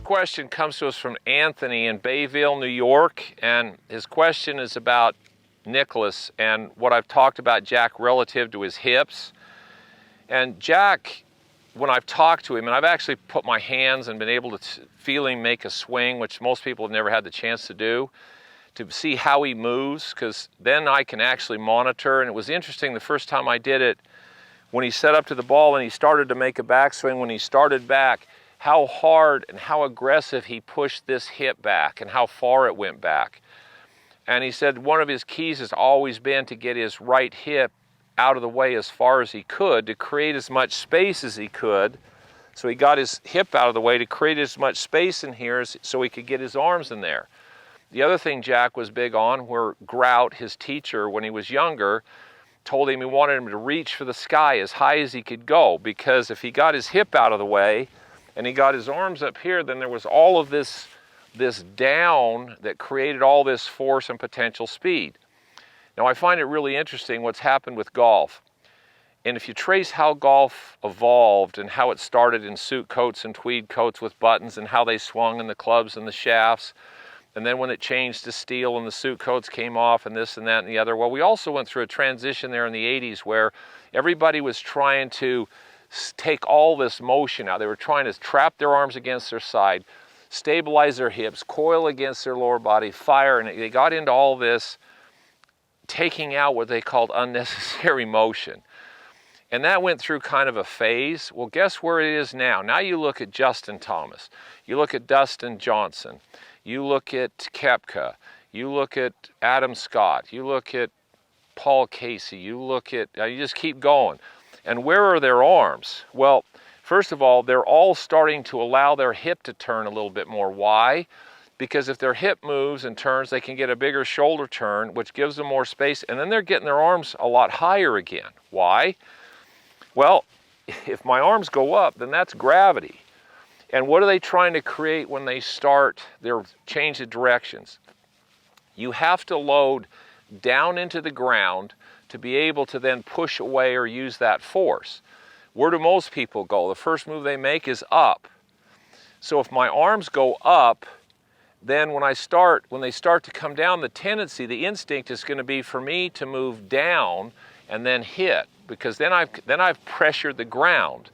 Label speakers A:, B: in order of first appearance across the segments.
A: question comes to us from Anthony in Bayville, New York, and his question is about Nicklaus and what I've talked about Jack relative to his hips. And Jack, when I've talked to him, and I've actually put my hands and been able to feel him make a swing, which most people have never had the chance to do, to see how he moves, because then I can actually monitor. And it was interesting the first time I did it, when he set up to the ball and he started to make a backswing, when he started back, how hard and how aggressive he pushed this hip back and how far it went back. And he said one of his keys has always been to get his right hip out of the way as far as he could to create as much space as he could. So he got his hip out of the way to create as much space in here so he could get his arms in there. The other thing Jack was big on, where Grout, his teacher, when he was younger, told him he wanted him to reach for the sky as high as he could go, because if he got his hip out of the way and he got his arms up here, then there was all of this down that created all this force and potential speed. Now I find it really interesting what's happened with golf. And if you trace how golf evolved and how it started in suit coats and tweed coats with buttons and how they swung and the clubs and the shafts, and then when it changed to steel and the suit coats came off and this and that and the other, well, we also went through a transition there in the 80s where everybody was trying to take all this motion out. They were trying to trap their arms against their side, stabilize their hips, coil against their lower body, fire, and they got into all this taking out what they called unnecessary motion. And that went through kind of a phase. Well, guess where it is now? Now you look at Justin Thomas, you look at Dustin Johnson, you look at Koepka, you look at Adam Scott, you look at Paul Casey, you look at, you just keep going. And where are their arms? Well, first of all, they're all starting to allow their hip to turn a little bit more. Why? Because if their hip moves and turns, they can get a bigger shoulder turn, which gives them more space, and then they're getting their arms a lot higher again. Why? Well, if my arms go up, then that's gravity. And what are they trying to create when they start their change of directions? You have to load down into the ground to be able to then push away or use that force. Where do most people go? The first move they make is up. So if my arms go up, then when they start to come down, the tendency, the instinct is going to be for me to move down and then hit, because then I've pressured the ground.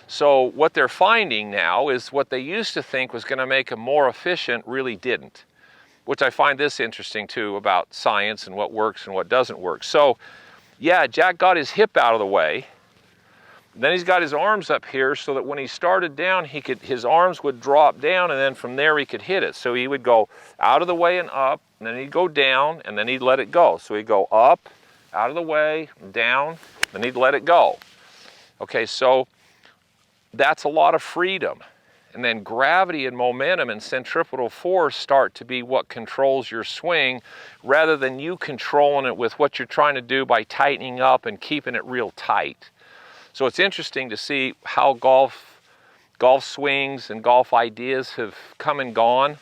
A: So what they're finding now is what they used to think was going to make them more efficient really didn't, which I find this interesting too about science and what works and what doesn't work. So yeah, Jack got his hip out of the way. Then he's got his arms up here so that when he started down, his arms would drop down, and then from there he could hit it. So he would go out of the way and up, and then he'd go down, and then he'd let it go. So he'd go up, out of the way, down, then he'd let it go. Okay, so that's a lot of freedom. And then gravity and momentum and centripetal force start to be what controls your swing, rather than you controlling it with what you're trying to do by tightening up and keeping it real tight. So it's interesting to see how golf swings and golf ideas have come and gone.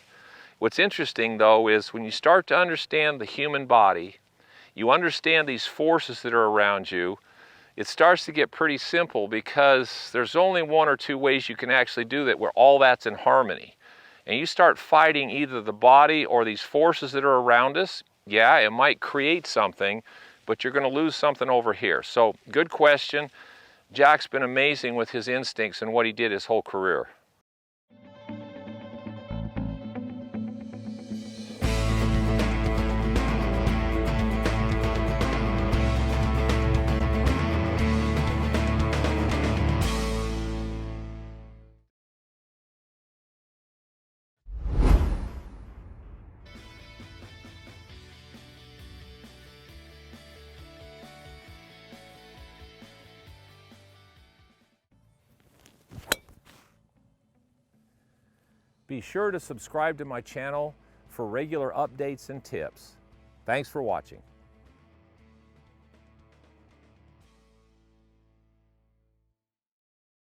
A: What's interesting though is when you start to understand the human body, you understand these forces that are around you, it starts to get pretty simple, because there's only one or two ways you can actually do that where all that's in harmony. And you start fighting either the body or these forces that are around us, yeah, it might create something, but you're going to lose something over here. So good question. Jack's been amazing with his instincts and what he did his whole career. Be sure to subscribe to my channel for regular updates and tips. Thanks for watching.